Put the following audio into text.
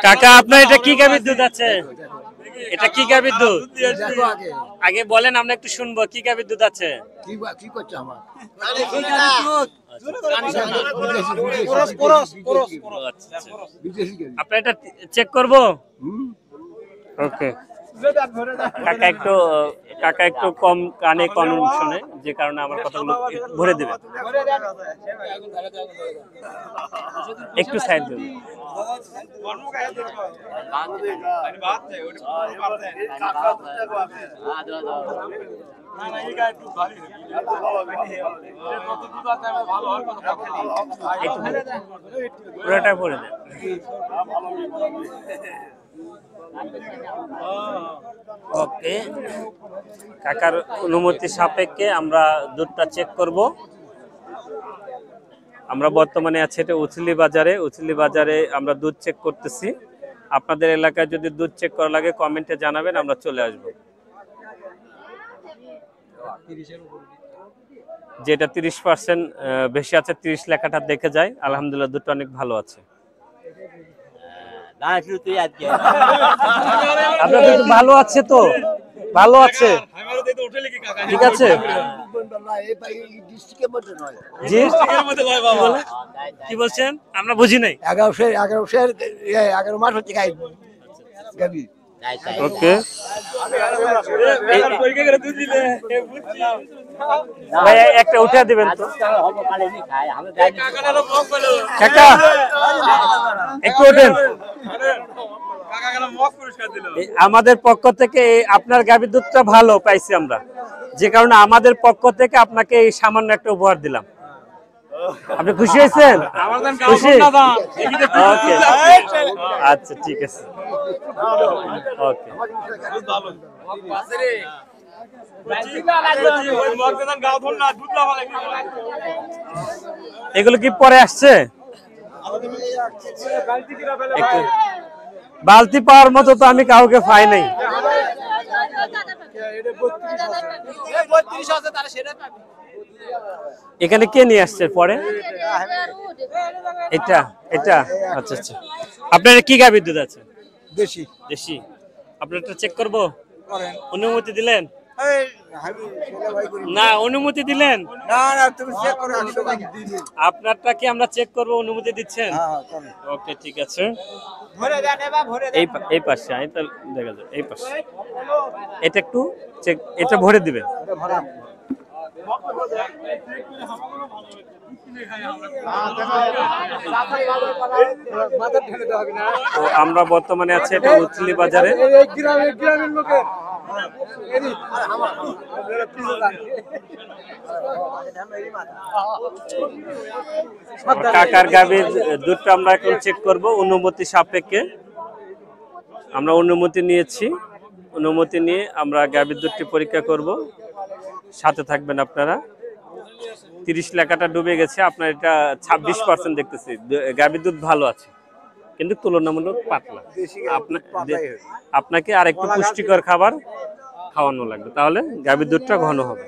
কাকা আপনার এটা কি গাভীর দুধ আছে? এটা কি গাভীর দুধ? আগে বলেন, আমরা একটু শুনবো কি গাভীর দুধ আছে। কি করছে আমার আপনার এটা চেক করবো। ওকে কাকা একটু কম কানে কম শুনে, যে কারণে আমার কথাগুলো ভরে দেবে। একটু সাইড দেবেন। পুরোটা ভরে দেন। ওকে, কাকার অনুমতি সাপেক্ষে আমরা দুধটা চেক করব। আমরা বর্তমানে আছি এটা উচলি বাজারে আমরা দুধ চেক করতেছি। আপনাদের এলাকায় যদি দুধ চেক করা লাগে কমেন্টে জানাবেন, আমরা চলে আসব। যেটা 30% বেশি আছে, 30 লেখাটা দেখে যায়। আলহামদুলিল্লাহ দুধটা অনেক ভালো আছে। আপনাদের ভালো আছে তো? ভালো আছে, ঠিক আছে। কি বলছেন আমরা বুঝি নাই। 11 মাস হচ্ছে গাভী। ওকে, একটা উঠে দিবেন তো কাকা, একটু ওঠেন। আমাদের পক্ষ থেকে আপনার গাভীর দুধটা ভালো পাইছি আমরা, যে কারণে আমাদের পক্ষ থেকে আপনাকে এই সামান্য একটা উপহার দিলাম। আপনি খুশি হয়েছেন? খুশি? ওকে, আচ্ছা ঠিক আছে। ওকে, এগুলো কি পরে আসছে? বালতি পাওয়ার মতো তো আমি কাউকে পাই নাই। এখানে কে নিয়ে আসছে পরে? এটা এটা আচ্ছা আচ্ছা। আপনার কি গাভীর দুধ আছে? দেশি। আপনার এটা চেক করবো? অনুমতি দিলেন? না, অনুমতি দিলেন? আপনারটা কি আমরা চেক করব, অনুমতি দিচ্ছেন? ওকে ঠিক আছে। এই পাশে দেখা যায়, এই পাশে এটা একটু চেক, এটা ভরে দিবেন। আমরা বর্তমানে আছি এটা উচলি বাজারে। কাকার গাভীর দুধটা আমরা এখন চেক করব অনুমতি সাপেক্ষে। আমরা অনুমতি নিয়েছি, অনুমতি নিয়ে আমরা গাভীর দুধটি পরীক্ষা করব। সাথে থাকবেন আপনারা। 30 লেখাটা ডুবে গেছে, আপনার এটা 26% দেখতেছি। গাভীর দুধ ভালো আছে কিন্তু তুলনামূলক পাতলা। আপনাকে আর একটু পুষ্টিকর খাবার খাওয়ানো লাগবে, তাহলে গাভীর দুধটা ঘন হবে।